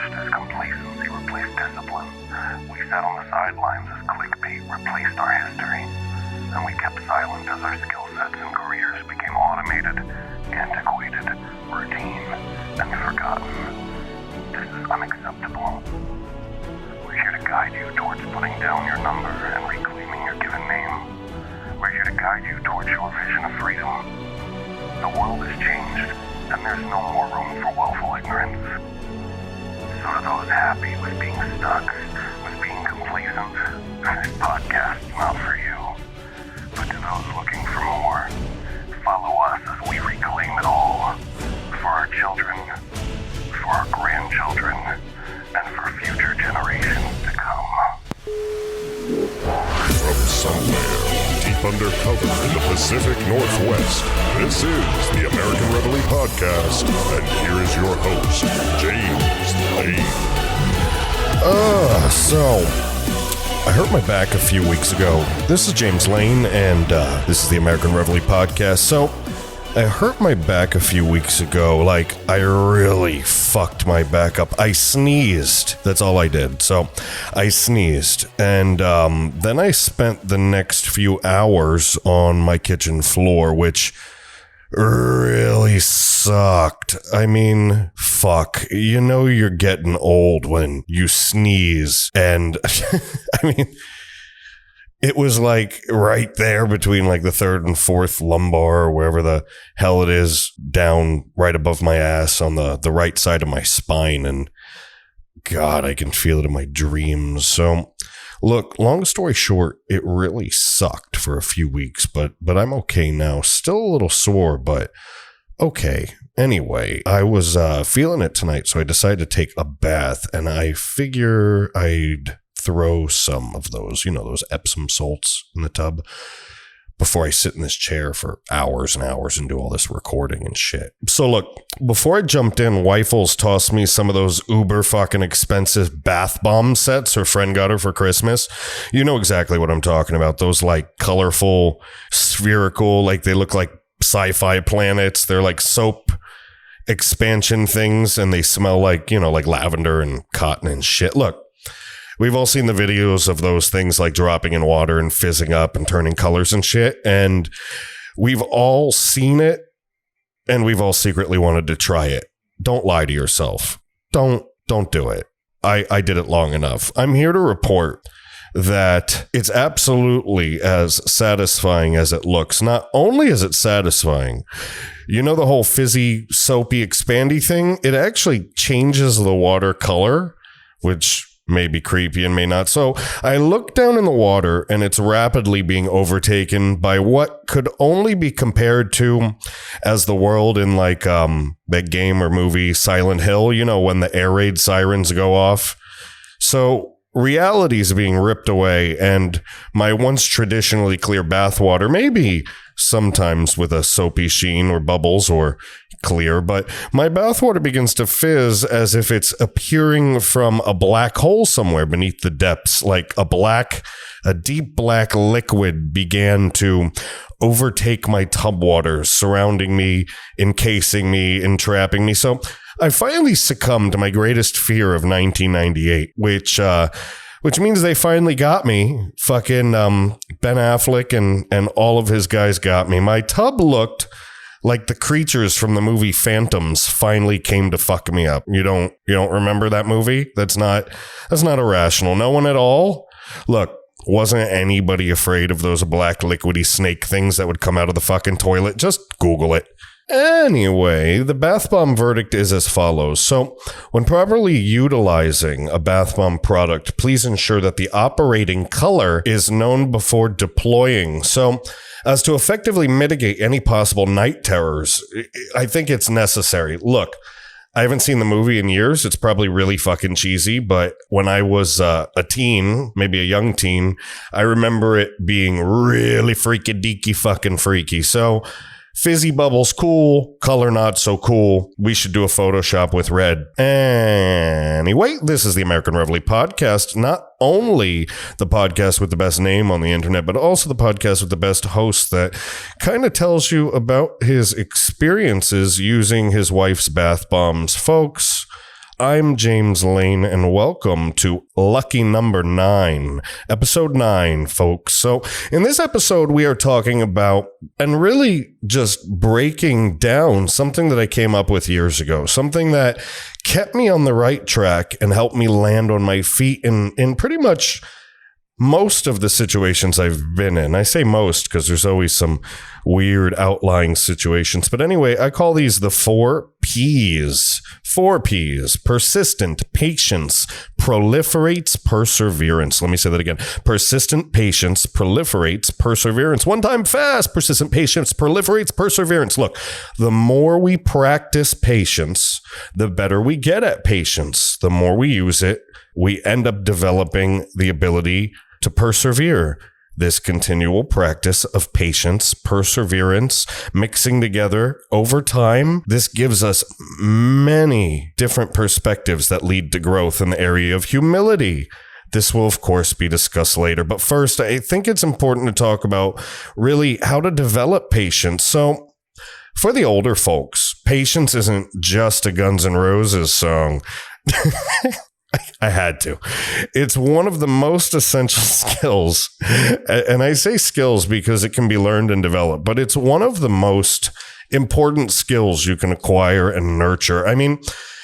watched as complacency replaced discipline. We sat on the sidelines as clickbait replaced our history. And we kept silent as our skill sets and careers became automated, antiquated, routine, and forgotten. This is unacceptable. We're here to guide you towards putting down your number and reclaiming your given name. We're here to guide you towards your vision of freedom. The world has changed, and there's no more room for willful ignorance. So to those happy with being stuck, with being complacent, this podcast's not for you. But to those looking for more, follow us as we reclaim it all. For our children, for our grandchildren, and for future generations to come. From somewhere deep undercover in the Pacific Northwest, this is the American Reveille Podcast, and here is your host, James Lane. So I hurt my back a few weeks ago. This is James Lane, and this is the American Reveille Podcast. So I hurt my back a few weeks ago. Like, I really fucked my back up. I sneezed. That's all I did. So I sneezed. And then I spent the next few hours on my kitchen floor, which really sucked. I mean, fuck. You know you're getting old when you sneeze. And I mean, it was like right there between like the third and fourth lumbar or wherever the hell it is, down right above my ass on the right side of my spine. And God, I can feel it in my dreams. So look, long story short, it really sucked for a few weeks, but I'm okay now. Still a little sore, but okay. Anyway, I was feeling it tonight, so I decided to take a bath, and I figure I'd throw some of those, those Epsom salts in the tub before I sit in this chair for hours and hours and do all this recording and shit. So look, before I jumped in, Wifels tossed me some of those uber fucking expensive bath bomb sets her friend got her for Christmas. You know exactly what I'm talking about. Those like colorful, spherical, like they look like sci-fi planets. They're like soap expansion things, and they smell like, like lavender and cotton and shit. Look, we've all seen the videos of those things like dropping in water and fizzing up and turning colors and shit. And we've all seen it, and we've all secretly wanted to try it. Don't lie to yourself. Don't do it. I did it long enough. I'm here to report that it's absolutely as satisfying as it looks. Not only is it satisfying, the whole fizzy, soapy, expandy thing, it actually changes the water color, which may be creepy and may not. So I look down in the water, and it's rapidly being overtaken by what could only be compared to as the world in like that game or movie Silent Hill, when the air raid sirens go off. So reality is being ripped away, and my once traditionally clear bathwater, maybe sometimes with a soapy sheen or bubbles or clear, but my bathwater begins to fizz as if it's appearing from a black hole somewhere beneath the depths. Like a deep black liquid began to overtake my tub water, surrounding me, encasing me, entrapping me. So I finally succumbed to my greatest fear of 1998, which means they finally got me. Fucking Ben Affleck and all of his guys got me. My tub looked like the creatures from the movie Phantoms finally came to fuck me up. You don't remember that movie? That's not irrational. No one at all? Look, wasn't anybody afraid of those black liquidy snake things that would come out of the fucking toilet? Just Google it. Anyway, the bath bomb verdict is as follows. So, when properly utilizing a bath bomb product, please ensure that the operating color is known before deploying. So, as to effectively mitigate any possible night terrors, I think it's necessary. Look, I haven't seen the movie in years. It's probably really fucking cheesy, but when I was a teen, maybe a young teen, I remember it being really freaky-deaky fucking freaky. So, fizzy bubbles, cool. Color, not so cool. We should do a Photoshop with red. Anyway, this is the American Reveille Podcast. Not only the podcast with the best name on the internet, but also the podcast with the best host that kind of tells you about his experiences using his wife's bath bombs. Folks, I'm James Lane, and welcome to Lucky Number 9, Episode 9, folks. So in this episode, we are talking about, and really just breaking down something that I came up with years ago, something that kept me on the right track and helped me land on my feet in pretty much most of the situations I've been in. I say most because there's always some weird outlying situations. But anyway, I call these the 4 Ps. 4 Ps. Persistent, patience, proliferates, perseverance. Let me say that again. Persistent patience proliferates perseverance. One time fast. Persistent patience proliferates perseverance. Look, the more we practice patience, the better we get at patience. The more we use it, we end up developing the ability to persevere. This continual practice of patience, perseverance, mixing together over time, this gives us many different perspectives that lead to growth in the area of humility. This will, of course, be discussed later. But first, I think it's important to talk about really how to develop patience. So for the older folks, patience isn't just a Guns N' Roses song. I had to. It's one of the most essential skills. And I say skills because it can be learned and developed, but it's one of the most important skills you can acquire and nurture. I mean,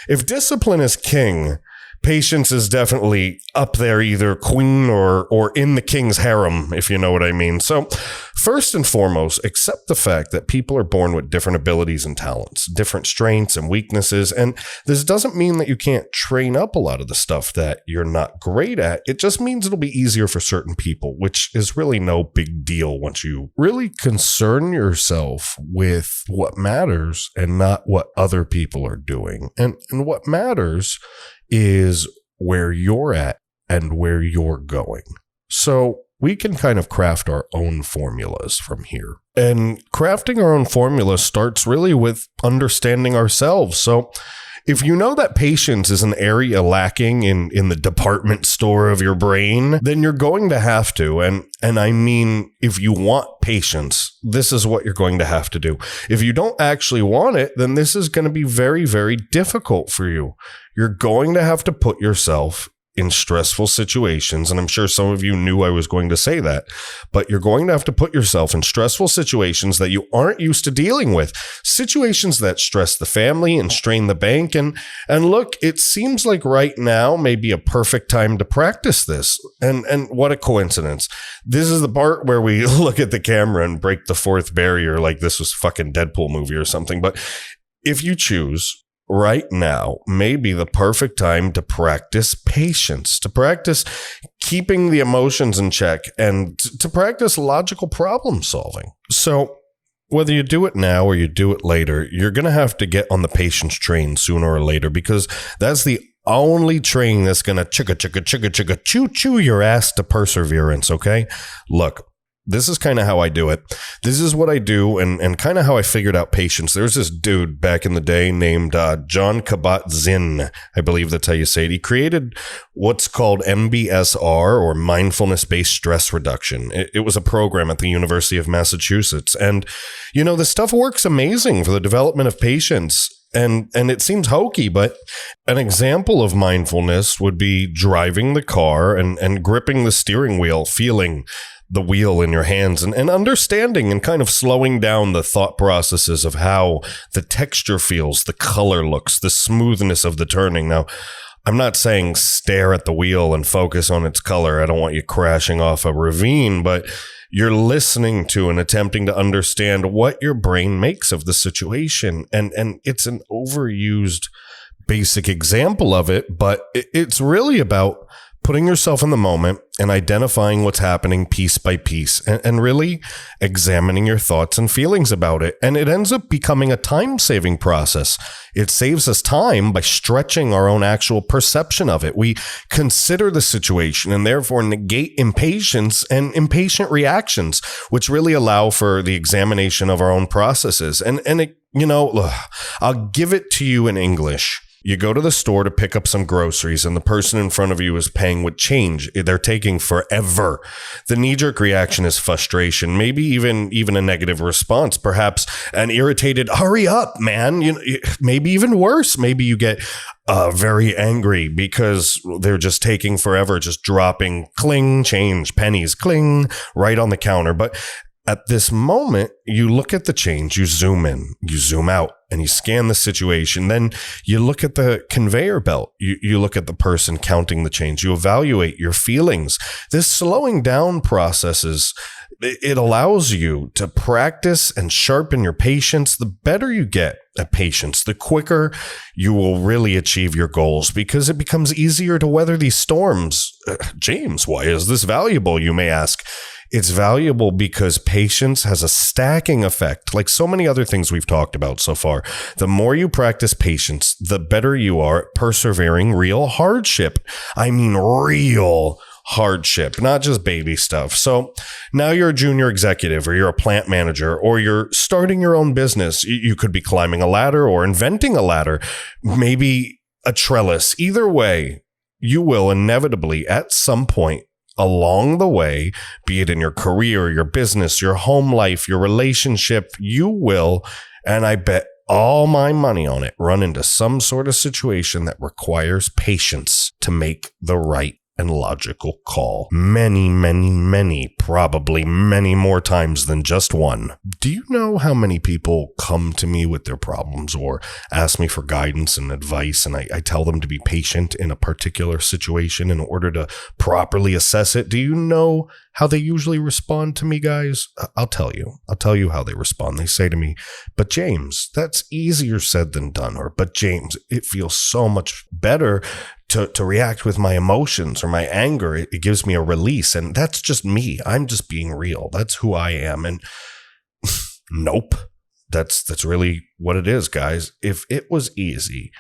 if discipline is king, patience is definitely up there, either queen or in the king's harem, if you know what I mean. So first and foremost, accept the fact that people are born with different abilities and talents, different strengths and weaknesses. And this doesn't mean that you can't train up a lot of the stuff that you're not great at. It just means it'll be easier for certain people, which is really no big deal once you really concern yourself with what matters and not what other people are doing. And what matters is where you're at and where you're going. So we can kind of craft our own formulas from here. And crafting our own formula starts really with understanding ourselves. So if you know that patience is an area lacking in the department store of your brain, then you're going to have to. And I mean, if you want patience, this is what you're going to have to do. If you don't actually want it, then this is going to be very, very difficult for you. You're going to have to put yourself in stressful situations. And I'm sure some of you knew I was going to say that, but you're going to have to put yourself in stressful situations that you aren't used to dealing with, situations that stress the family and strain the bank. And look, it seems like right now may be a perfect time to practice this. And what a coincidence. This is the part where we look at the camera and break the fourth barrier like this was fucking Deadpool movie or something. But if you choose, right now may be the perfect time to practice patience, to practice keeping the emotions in check, and to practice logical problem solving. So whether you do it now or you do it later, you're going to have to get on the patience train sooner or later, because that's the only train that's going to chugga choo your ass to perseverance, okay? Look, this is kind of how I do it. This is what I do and kind of how I figured out patience. There's this dude back in the day named John Kabat-Zinn. I believe that's how you say it. He created what's called MBSR, or mindfulness-based stress reduction. It was a program at the University of Massachusetts. And, you know, this stuff works amazing for the development of patience. And it seems hokey, but an example of mindfulness would be driving the car and gripping the steering wheel, feeling the wheel in your hands and understanding and kind of slowing down the thought processes of how the texture feels, the color looks, the smoothness of the turning. Now, I'm not saying stare at the wheel and focus on its color. I don't want you crashing off a ravine, but you're listening to and attempting to understand what your brain makes of the situation. And it's an overused basic example of it, but it's really about putting yourself in the moment and identifying what's happening piece by piece and really examining your thoughts and feelings about it. And it ends up becoming a time-saving process. It saves us time by stretching our own actual perception of it. We consider the situation and therefore negate impatience and impatient reactions, which really allow for the examination of our own processes. And it, you know, I'll give it to you in English. You go to the store to pick up some groceries and the person in front of you is paying with change. They're taking forever. The knee-jerk reaction is frustration, maybe even a negative response, perhaps an irritated, hurry up, man. Maybe even worse. Maybe you get very angry because they're just taking forever, just dropping cling, change, pennies, cling, right on the counter. But at this moment, you look at the change, you zoom in, you zoom out, and you scan the situation. Then you look at the conveyor belt. You look at the person counting the change. You evaluate your feelings. This slowing down processes, it allows you to practice and sharpen your patience. The better you get at patience, the quicker you will really achieve your goals because it becomes easier to weather these storms. James, why is this valuable, you may ask? It's valuable because patience has a stacking effect, like so many other things we've talked about so far. The more you practice patience, the better you are at persevering real hardship. I mean, real hardship, not just baby stuff. So now you're a junior executive or you're a plant manager or you're starting your own business. You could be climbing a ladder or inventing a ladder, maybe a trellis. Either way, you will inevitably at some point along the way, be it in your career, your business, your home life, your relationship, you will, and I bet all my money on it, run into some sort of situation that requires patience to make the right and logical call. Many, probably many more times than just one. Do you know how many people come to me with their problems or ask me for guidance and advice, and I tell them to be patient in a particular situation in order to properly assess it? Do you know how they usually respond to me, guys? I'll tell you. I'll tell you how they respond. They say to me, but James, that's easier said than done. Or, but James, it feels so much better to react with my emotions or my anger. It gives me a release. And that's just me. I'm just being real. That's who I am. And nope, that's really what it is, guys. If it was easy,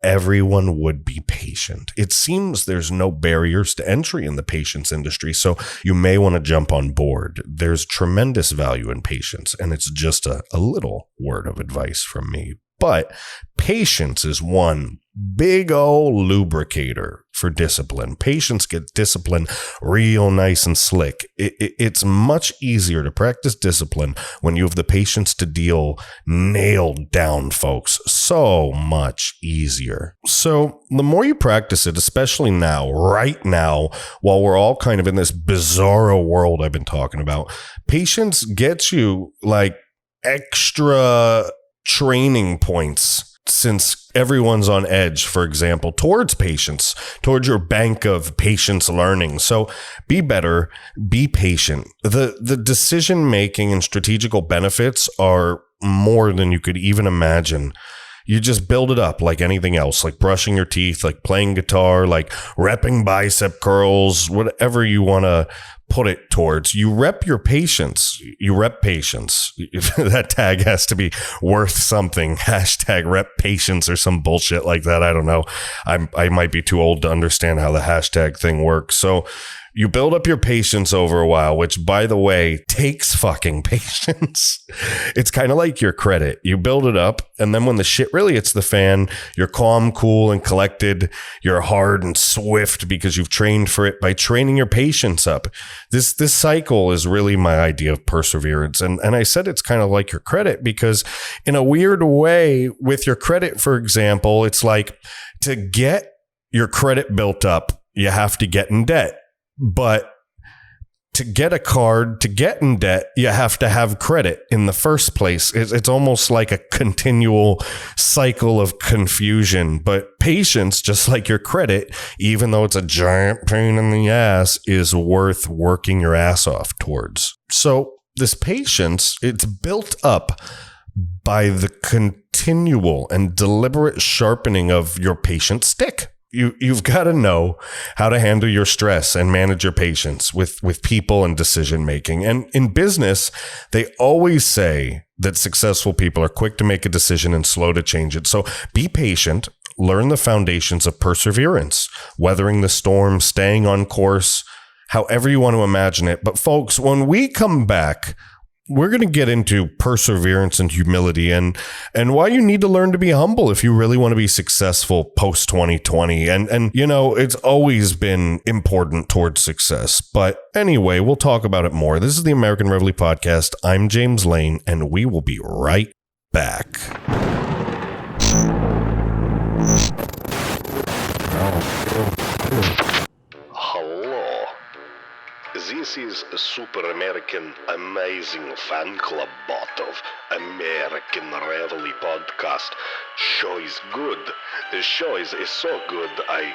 everyone would be patient. It seems there's no barriers to entry in the patience industry, so you may want to jump on board. There's tremendous value in patience, and it's just a little word of advice from me. But patience is one big old lubricator for discipline. Patience gets discipline real nice and slick. It's much easier to practice discipline when you have the patience to deal nailed down, folks. So much easier. So the more you practice it, especially now, right now, while we're all kind of in this bizarro world I've been talking about, patience gets you like extra training points since everyone's on edge, for example, towards patience, towards your bank of patience learning. So be better, be patient. The decision making and strategical benefits are more than you could even imagine. You just build it up like anything else, like brushing your teeth, like playing guitar, like repping bicep curls, whatever you want to put it towards. You rep your patience. You rep patience. That tag has to be worth something. Hashtag rep patience or some bullshit like that. I don't know. I might be too old to understand how the hashtag thing works. So you build up your patience over a while, which, by the way, takes fucking patience. It's kind of like your credit. You build it up, and then when the shit really hits the fan, you're calm, cool, and collected. You're hard and swift because you've trained for it by training your patience up. This cycle is really my idea of perseverance. And I said it's kind of like your credit because in a weird way, with your credit, for example, it's like to get your credit built up, you have to get in debt. But to get a card, to get in debt, you have to have credit in the first place. It's almost like a continual cycle of confusion. But patience, just like your credit, even though it's a giant pain in the ass, is worth working your ass off towards. So this patience, it's built up by the continual and deliberate sharpening of your patient stick. You've got to know how to handle your stress and manage your patience with people and decision making. And in business, they always say that successful people are quick to make a decision and slow to change it. So be patient, learn the foundations of perseverance, weathering the storm, staying on course, however you want to imagine it. But folks, when we come back, we're going to get into perseverance and humility and why you need to learn to be humble if you really want to be successful post 2020. And you know, it's always been important towards success. But anyway, we'll talk about it more. This is the American Reveille Podcast. I'm James Lane, and we will be right back. Hello. This is a Super American Amazing Fan Club bot of American Reveille Podcast. Show is good. The show is so good, I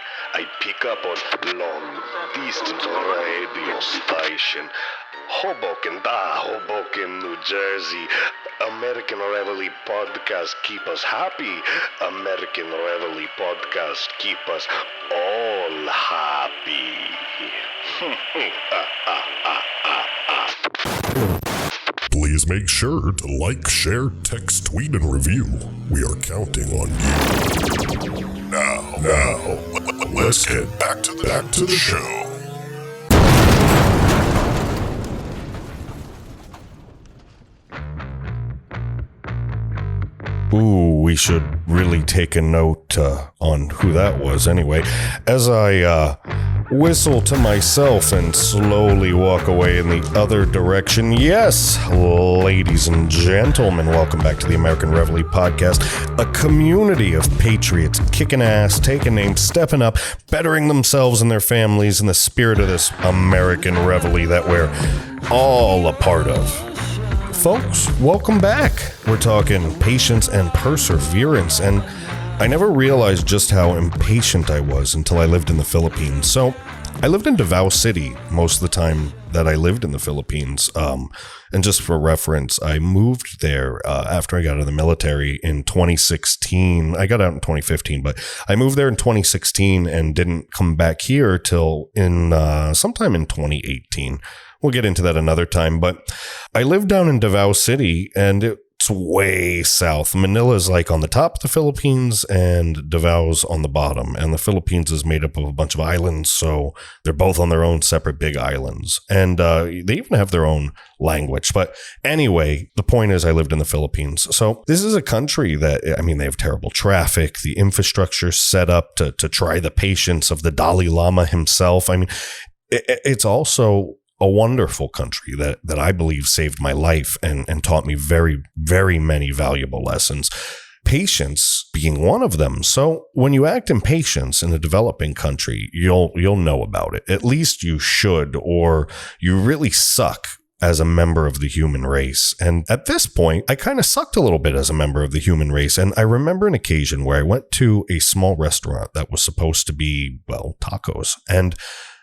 pick up on long distance radio station. Hoboken, New Jersey. American Reveille Podcast keep us happy. American Reveille Podcast keep us all happy. Please make sure to like, share, text, tweet, and review. We are counting on you. Now, let's get back to the show. Ooh, we should really take a note on who that was anyway. As I whistle to myself and slowly walk away in the other direction. Yes, ladies and gentlemen, welcome back to the American Reveille Podcast, a community of patriots kicking ass, taking names, stepping up, bettering themselves and their families in the spirit of this American Reveille that we're all a part of. Folks, welcome back. We're talking patience and perseverance, and I never realized just how impatient I was until I lived in the Philippines. So I lived in Davao City most of the time that I lived in the Philippines. And just for reference, I moved there after I got out of the military in 2016. I got out in 2015, but I moved there in 2016 and didn't come back here till in sometime in 2018. We'll get into that another time, but I lived down in Davao City, and it's way south. Manila's like on the top of the Philippines, and Davao's on the bottom. And the Philippines is made up of a bunch of islands, so they're both on their own separate big islands. And they even have their own language. But anyway, the point is I lived in the Philippines. So this is a country that, I mean, they have terrible traffic. The infrastructure set up to try the patience of the Dalai Lama himself. I mean, it's also a wonderful country that I believe saved my life and taught me very, very many valuable lessons. Patience being one of them. So when you act in patience in a developing country, you'll know about it. At least you should, or you really suck as a member of the human race. And at this point, I kind of sucked a little bit as a member of the human race. And I remember an occasion where I went to a small restaurant that was supposed to be, well, tacos. And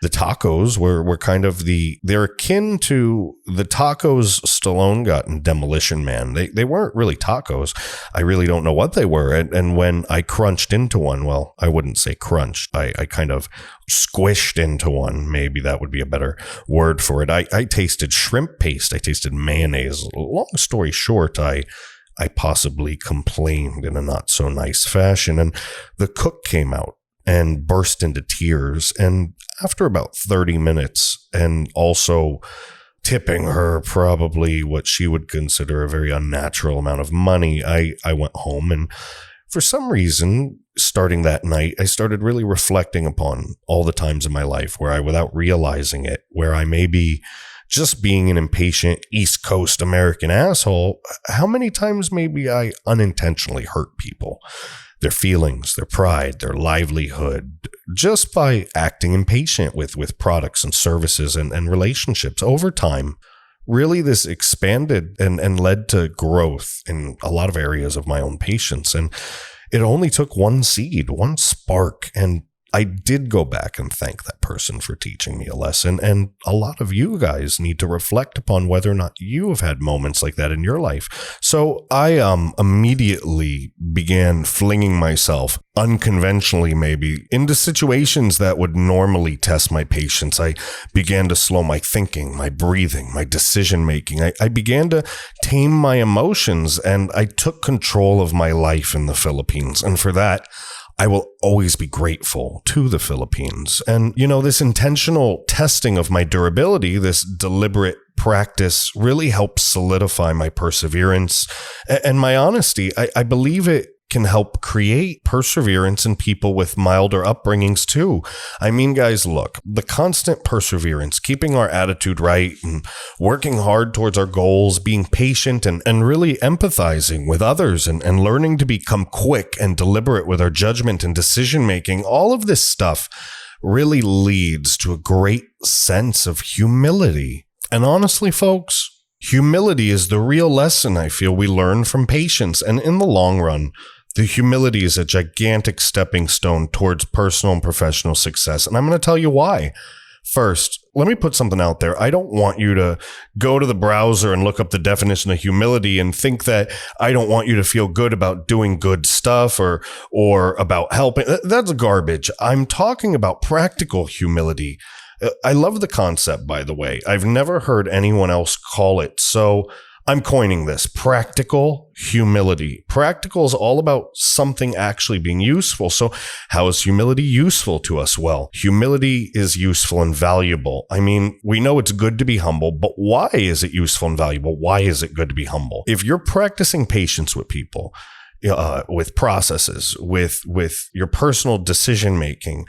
the tacos were kind of they're akin to the tacos Stallone got in Demolition Man. They weren't really tacos. I really don't know what they were. And when I crunched into one, well, I wouldn't say crunched. I kind of squished into one. Maybe that would be a better word for it. I tasted shrimp paste. I tasted mayonnaise. Long story short, I possibly complained in a not so nice fashion. And the cook came out and burst into tears. And after about 30 minutes, and also tipping her probably what she would consider a very unnatural amount of money, I went home. And for some reason, starting that night, I started really reflecting upon all the times in my life where I, without realizing it, where I may be just being an impatient East Coast American asshole, how many times maybe I unintentionally hurt people, their feelings, their pride, their livelihood, just by acting impatient with products and services and relationships. Over time, really this expanded and led to growth in a lot of areas of my own patience. And it only took one seed, one spark, and I did go back and thank that person for teaching me a lesson. And a lot of you guys need to reflect upon whether or not you have had moments like that in your life. So I immediately began flinging myself, unconventionally maybe, into situations that would normally test my patience. I began to slow my thinking, my breathing, my decision making. I began to tame my emotions, and I took control of my life in the Philippines. And for that, I will always be grateful to the Philippines. And, you know, this intentional testing of my durability, this deliberate practice really helped solidify my perseverance and my honesty. I believe it can help create perseverance in people with milder upbringings too. I mean, guys, look, the constant perseverance, keeping our attitude right and working hard towards our goals, being patient and really empathizing with others and learning to become quick and deliberate with our judgment and decision making, all of this stuff really leads to a great sense of humility. And honestly, folks, humility is the real lesson I feel we learn from patience. And in the long run, the humility is a gigantic stepping stone towards personal and professional success. And I'm going to tell you why. First, let me put something out there. I don't want you to go to the browser and look up the definition of humility and think that I don't want you to feel good about doing good stuff or about helping. That's garbage. I'm talking about practical humility. I love the concept, by the way. I've never heard anyone else call it. So I'm coining this, practical humility. Practical is all about something actually being useful. So how is humility useful to us? Well, humility is useful and valuable. I mean, we know it's good to be humble, but why is it useful and valuable? Why is it good to be humble? If you're practicing patience with people, with processes, with your personal decision making,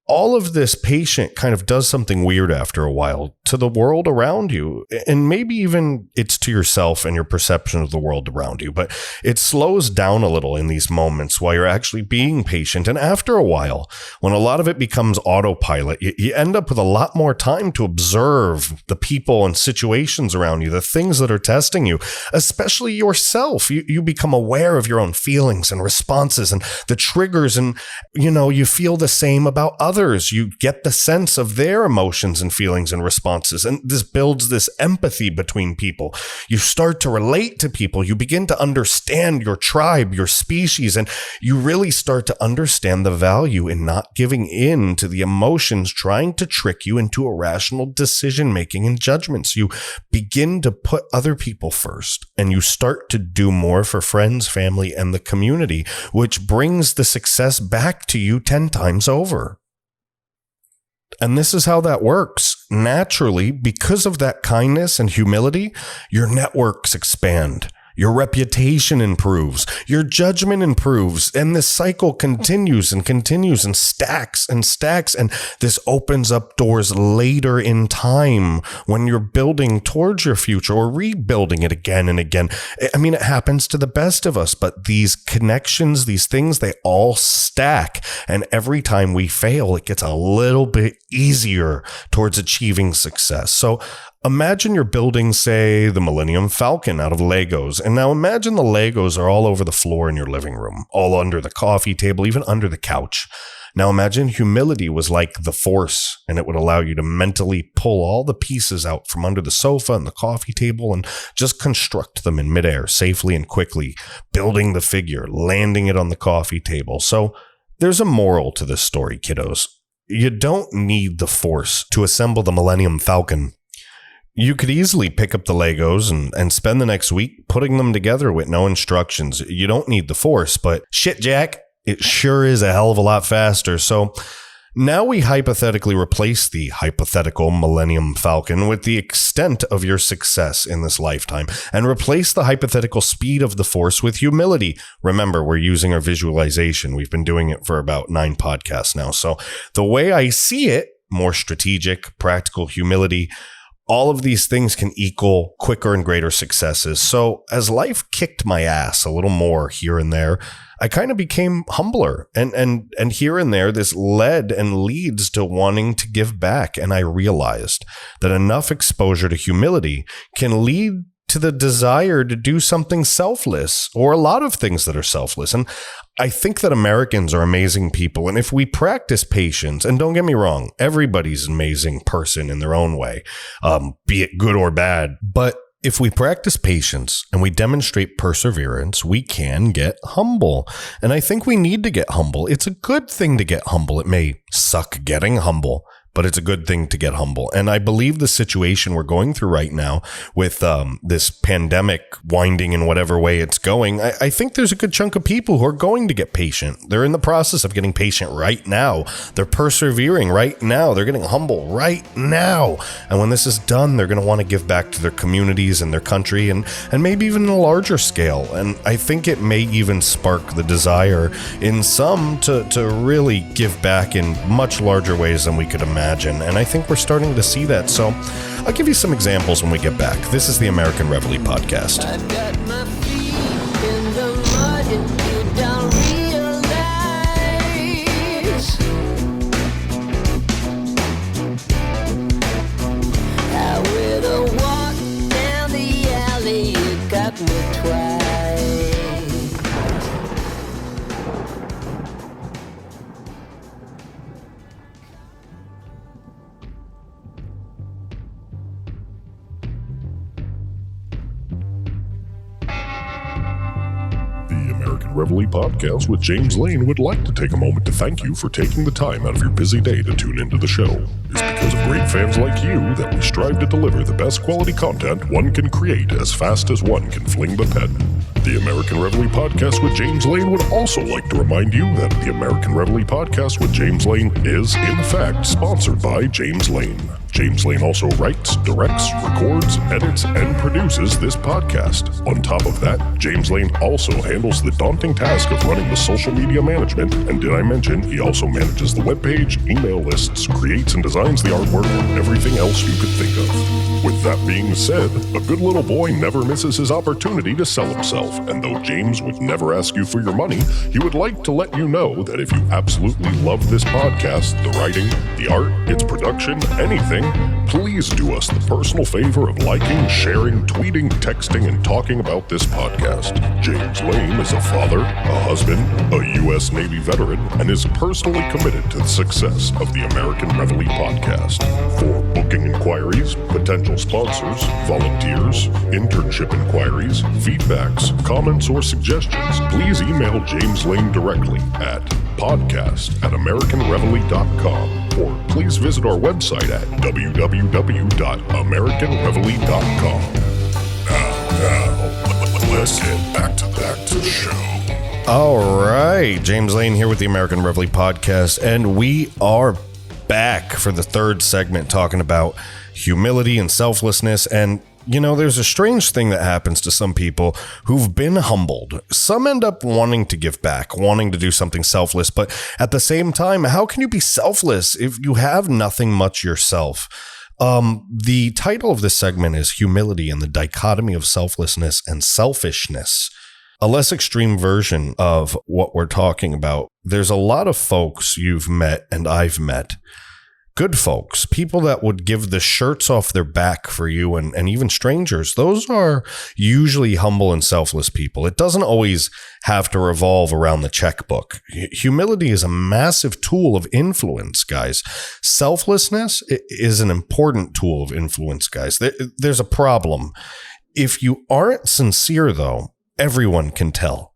all of this patient kind of does something weird after a while to the world around you. And maybe even it's to yourself and your perception of the world around you. But it slows down a little in these moments while you're actually being patient. And after a while, when a lot of it becomes autopilot, you end up with a lot more time to observe the people and situations around you, the things that are testing you, especially yourself. You become aware of your own feelings and responses and the triggers. And, you feel the same about others. You get the sense of their emotions and feelings and responses. And this builds this empathy between people. You start to relate to people. You begin to understand your tribe, your species, and you really start to understand the value in not giving in to the emotions trying to trick you into irrational decision making and judgments. You begin to put other people first, and you start to do more for friends, family, and the community, which brings the success back to you 10 times over. And this is how that works. Naturally, because of that kindness and humility, your networks expand. Your reputation improves, your judgment improves, and this cycle continues and continues and stacks. And this opens up doors later in time when you're building towards your future or rebuilding it again and again. I mean, it happens to the best of us, but these connections, these things, they all stack. And every time we fail, it gets a little bit easier towards achieving success. So imagine you're building, say, the Millennium Falcon out of Legos. And now imagine the Legos are all over the floor in your living room, all under the coffee table, even under the couch. Now imagine humility was like the Force, and it would allow you to mentally pull all the pieces out from under the sofa and the coffee table and just construct them in midair safely and quickly, building the figure, landing it on the coffee table. So there's a moral to this story, kiddos. You don't need the Force to assemble the Millennium Falcon. You could easily pick up the Legos and spend the next week putting them together with no instructions. You don't need the Force, but shit, Jack, it sure is a hell of a lot faster. So now we hypothetically replace the hypothetical Millennium Falcon with the extent of your success in this lifetime and replace the hypothetical speed of the Force with humility. Remember, we're using our visualization. We've been doing it for about 9 podcasts now. So the way I see it, more strategic, practical humility, all of these things can equal quicker and greater successes. So as life kicked my ass a little more here and there, I kind of became humbler. And here and there, this led and leads to wanting to give back. And I realized that enough exposure to humility can lead to the desire to do something selfless, or a lot of things that are selfless. And I think that Americans are amazing people. And if we practice patience, and don't get me wrong, everybody's an amazing person in their own way, be it good or bad. But if we practice patience and we demonstrate perseverance, we can get humble. And I think we need to get humble. It's a good thing to get humble. It may suck getting humble, but it's a good thing to get humble. And I believe the situation we're going through right now with this pandemic winding in whatever way it's going, I think there's a good chunk of people who are going to get patient. They're in the process of getting patient right now. They're persevering right now. They're getting humble right now. And when this is done, they're going to want to give back to their communities and their country and maybe even on a larger scale. And I think it may even spark the desire in some to really give back in much larger ways than we could imagine. And I think we're starting to see that. So I'll give you some examples when we get back. This is the American Reveille Podcast. I've got my feet in the mud and you don't realize how with a walk down the alley you got me twice. Reveille Podcast with James Lane would like to take a moment to thank you for taking the time out of your busy day to tune into the show. It's because of great fans like you that we strive to deliver the best quality content one can create as fast as one can fling the pen. The American Reveille Podcast with James Lane would also like to remind you that the American Reveille Podcast with James Lane is, in fact, sponsored by James Lane. James Lane also writes, directs, records, edits, and produces this podcast. On top of that, James Lane also handles the daunting task of running the social media management, and did I mention, he also manages the webpage, email lists, creates and designs the artwork, and everything else you could think of. With that being said, a good little boy never misses his opportunity to sell himself, and though James would never ask you for your money, he would like to let you know that if you absolutely love this podcast, the writing, the art, its production, anything, please do us the personal favor of liking, sharing, tweeting, texting, and talking about this podcast. James Lane is a father, a husband, a U.S. Navy veteran, and is personally committed to the success of the American Reveille Podcast. For booking inquiries, potential sponsors, volunteers, internship inquiries, feedbacks, comments, or suggestions, please email James Lane directly at podcast@AmericanReveille.com, or please visit our website at www.AmericanReveille.com. Now, let's get back to the show. All right, James Lane here with the American Reveille Podcast, and we are back for the third segment talking about humility and selflessness. And you know, there's a strange thing that happens to some people who've been humbled. Some end up wanting to give back, wanting to do something selfless, but at the same time, how can you be selfless if you have nothing much yourself? The title of this segment is Humility and the Dichotomy of Selflessness and Selfishness. A less extreme version of what we're talking about. There's a lot of folks you've met and I've met. Good folks, people that would give the shirts off their back for you and even strangers. Those are usually humble and selfless people. It doesn't always have to revolve around the checkbook. Humility is a massive tool of influence, guys. Selflessness is an important tool of influence, guys. There's a problem. If you aren't sincere, though, everyone can tell.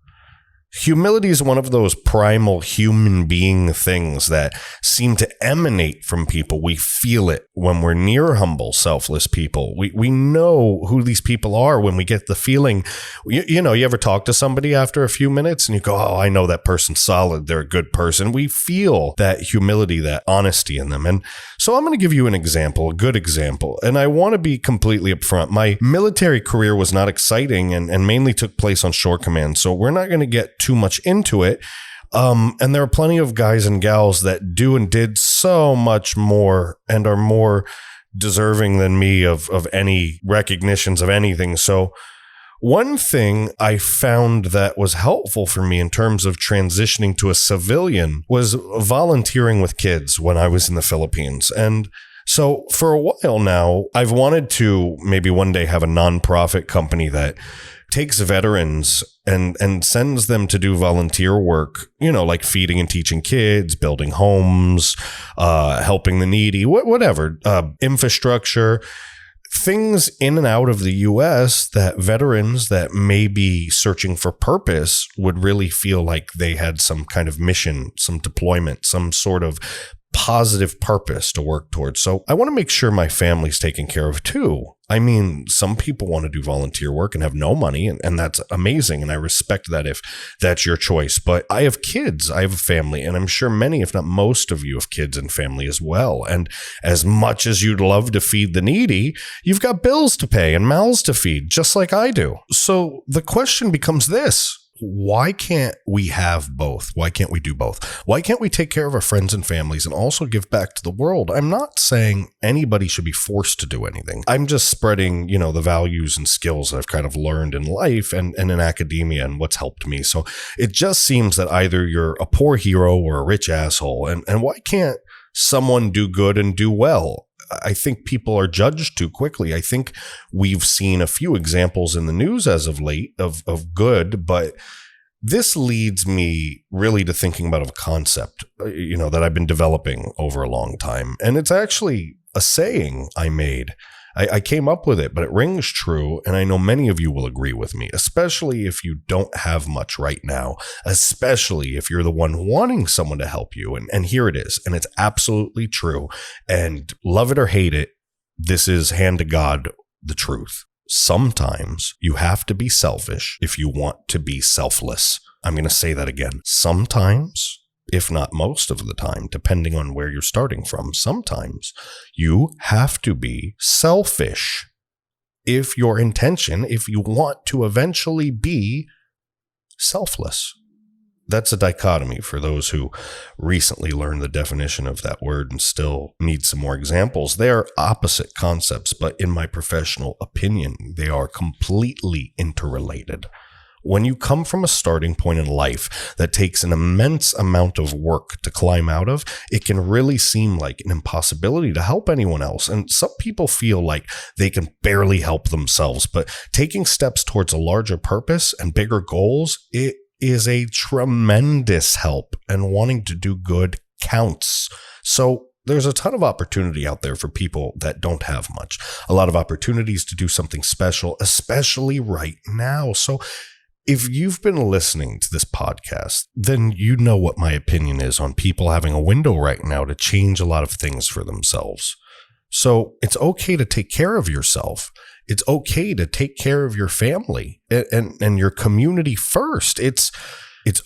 Humility is one of those primal human being things that seem to emanate from people. We feel it when we're near humble, selfless people. We know who these people are when we get the feeling. You know, you ever talk to somebody after a few minutes and you go, oh, I know that person's solid. They're a good person. We feel that humility, that honesty in them. And so I'm going to give you an example, a good example. And I want to be completely upfront. My military career was not exciting and mainly took place on shore command. So we're not going to get too much into it. And there are plenty of guys and gals that do and did so much more and are more deserving than me of any recognitions of anything. So one thing I found that was helpful for me in terms of transitioning to a civilian was volunteering with kids when I was in the Philippines. And so for a while now, I've wanted to maybe one day have a nonprofit company that takes veterans and sends them to do volunteer work, you know, like feeding and teaching kids, building homes, helping the needy, whatever, infrastructure, things in and out of the U.S. that veterans that may be searching for purpose would really feel like they had some kind of mission, some deployment, some sort of positive purpose to work towards. So I want to make sure my family's taken care of too. I mean, some people want to do volunteer work and have no money, and that's amazing. And I respect that if that's your choice. But I have kids, I have a family, and I'm sure many, if not most of you have kids and family as well. And as much as you'd love to feed the needy, you've got bills to pay and mouths to feed, just like I do. So the question becomes this. Why can't we have both? Why can't we do both? Why can't we take care of our friends and families and also give back to the world? I'm not saying anybody should be forced to do anything. I'm just spreading, the values and skills that I've kind of learned in life and in academia and what's helped me. So it just seems that either you're a poor hero or a rich asshole. And why can't someone do good and do well? I think people are judged too quickly. I think we've seen a few examples in the news as of late of good, but this leads me really to thinking about a concept, that I've been developing over a long time. And it's actually a saying I made. I came up with it, but it rings true. And I know many of you will agree with me, especially if you don't have much right now, especially if you're the one wanting someone to help you. And here it is. And it's absolutely true. And love it or hate it, this is hand to God, the truth. Sometimes you have to be selfish if you want to be selfless. I'm going to say that again. Sometimes, if not most of the time, depending on where you're starting from, sometimes you have to be selfish if you want to eventually be selfless. That's a dichotomy for those who recently learned the definition of that word and still need some more examples. They are opposite concepts, but in my professional opinion, they are completely interrelated. When you come from a starting point in life that takes an immense amount of work to climb out of, it can really seem like an impossibility to help anyone else. And some people feel like they can barely help themselves, but taking steps towards a larger purpose and bigger goals, it is a tremendous help, and wanting to do good counts. So there's a ton of opportunity out there for people that don't have much, a lot of opportunities to do something special, especially right now. So if you've been listening to this podcast, then you know what my opinion is on people having a window right now to change a lot of things for themselves. So it's okay to take care of yourself. It's okay to take care of your family and your community first. It's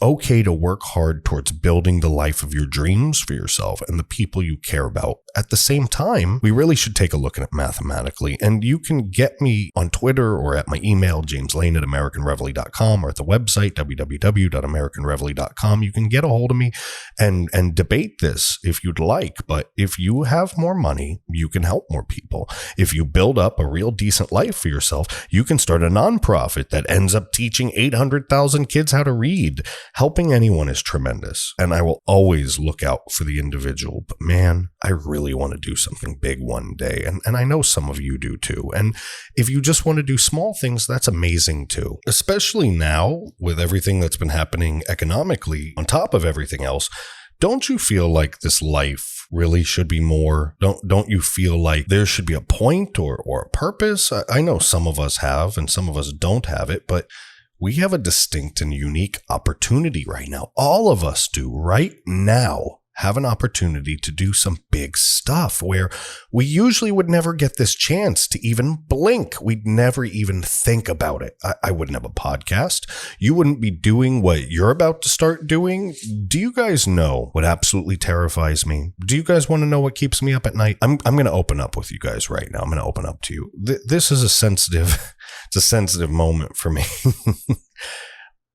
okay to work hard towards building the life of your dreams for yourself and the people you care about. At the same time, we really should take a look at it mathematically. And you can get me on Twitter or at my email, jameslane@AmericanReveille.com, or at the website, www.AmericanReveille.com. You can get a hold of me and debate this if you'd like. But if you have more money, you can help more people. If you build up a real decent life for yourself, you can start a nonprofit that ends up teaching 800,000 kids how to read. Helping anyone is tremendous, and I will always look out for the individual. But man, I really want to do something big one day, and I know some of you do too. And if you just want to do small things, that's amazing too. Especially now with everything that's been happening economically on top of everything else. Don't you feel like this life really should be more? Don't you feel like there should be a point or a purpose? I know some of us have and some of us don't have it, but we have a distinct and unique opportunity right now. All of us do right now have an opportunity to do some big stuff where we usually would never get this chance to even blink. We'd never even think about it. I wouldn't have a podcast. You wouldn't be doing what you're about to start doing. Do you guys know what absolutely terrifies me? Do you guys want to know what keeps me up at night? I'm going to open up with you guys right now. I'm going to open up to you. This is it's a sensitive moment for me.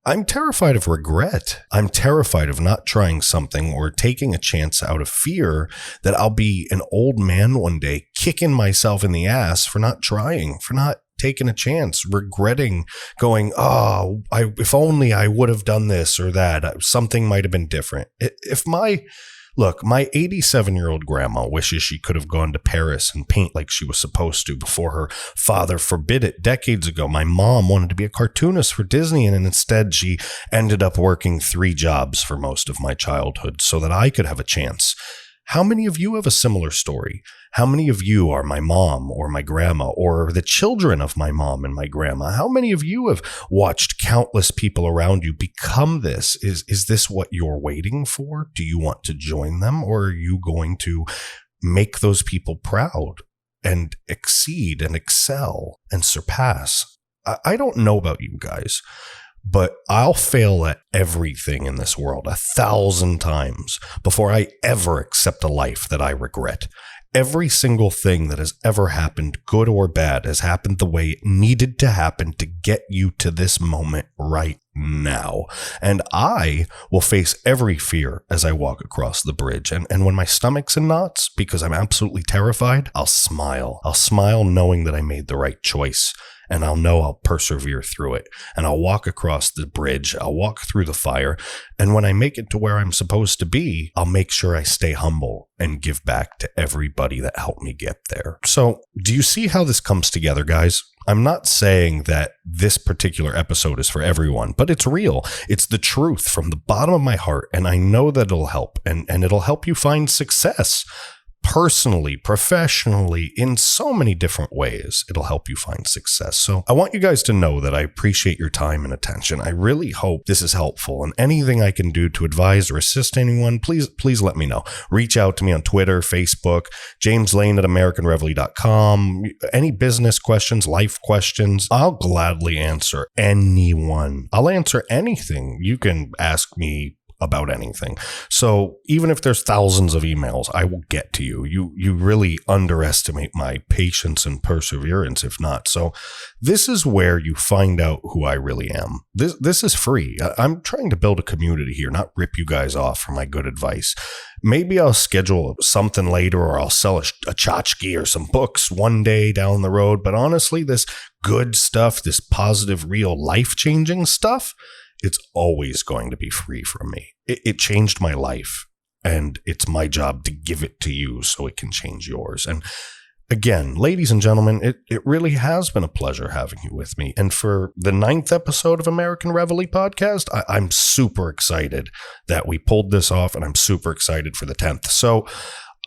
I'm terrified of regret. I'm terrified of not trying something or taking a chance out of fear that I'll be an old man one day kicking myself in the ass for not trying, for not taking a chance, regretting going, if only I would have done this or that, something might have been different. Look, my 87-year-old grandma wishes she could have gone to Paris and paint like she was supposed to before her father forbid it decades ago. My mom wanted to be a cartoonist for Disney, and instead she ended up working 3 jobs for most of my childhood so that I could have a chance. How many of you have a similar story? How many of you are my mom or my grandma or the children of my mom and my grandma? How many of you have watched countless people around you become this? Is this what you're waiting for? Do you want to join them, or are you going to make those people proud and exceed and excel and surpass? I don't know about you guys, but I'll fail at everything in this world 1,000 times before I ever accept a life that I regret. Every single thing that has ever happened, good or bad, has happened the way it needed to happen to get you to this moment right now. And I will face every fear as I walk across the bridge. And when my stomach's in knots because I'm absolutely terrified, I'll smile. I'll smile knowing that I made the right choice. And I'll know I'll persevere through it. And I'll walk across the bridge. I'll walk through the fire. And when I make it to where I'm supposed to be, I'll make sure I stay humble and give back to everybody that helped me get there. So, do you see how this comes together, guys? I'm not saying that this particular episode is for everyone, but it's real. It's the truth from the bottom of my heart. And I know that it'll help. And it'll help you find success. Personally, professionally, in so many different ways, it'll help you find success. So I want you guys to know that I appreciate your time and attention. I really hope this is helpful, and anything I can do to advise or assist anyone, please let me know. Reach out to me on Twitter, Facebook, jameslane@AmericanReveille.com. Any business questions, life questions, I'll gladly answer anyone. I'll answer anything. You can ask me about anything. So even if there's thousands of emails, I will get to you. You really underestimate my patience and perseverance, if not. So this is where you find out who I really am. This is free. I'm trying to build a community here, not rip you guys off for my good advice. Maybe I'll schedule something later, or I'll sell a tchotchke or some books one day down the road. But honestly, this good stuff, this positive, real life-changing stuff, it's always going to be free from me. It changed my life, and it's my job to give it to you so it can change yours. And again, ladies and gentlemen, it really has been a pleasure having you with me. And for the 9th episode of American Reveille Podcast, I'm super excited that we pulled this off, and I'm super excited for the 10th. So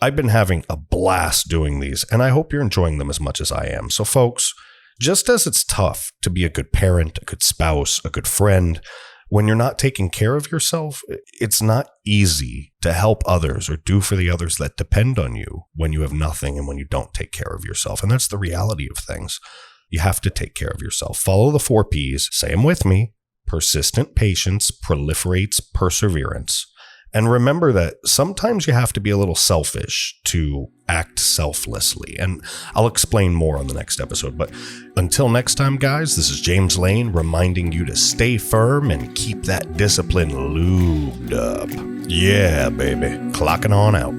I've been having a blast doing these, and I hope you're enjoying them as much as I am. So folks, just as it's tough to be a good parent, a good spouse, a good friend, when you're not taking care of yourself, it's not easy to help others or do for the others that depend on you when you have nothing and when you don't take care of yourself. And that's the reality of things. You have to take care of yourself. Follow the 4 Ps. Say them with me. Persistent patience proliferates perseverance. And remember that sometimes you have to be a little selfish to act selflessly. And I'll explain more on the next episode. But until next time, guys, this is James Lane reminding you to stay firm and keep that discipline lubed up. Yeah, baby. Clocking on out.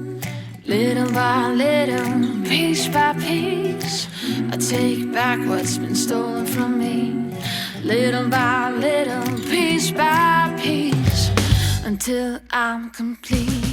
Little by little, piece by piece, I take back what's been stolen from me. Little by little, piece by piece, until I'm complete.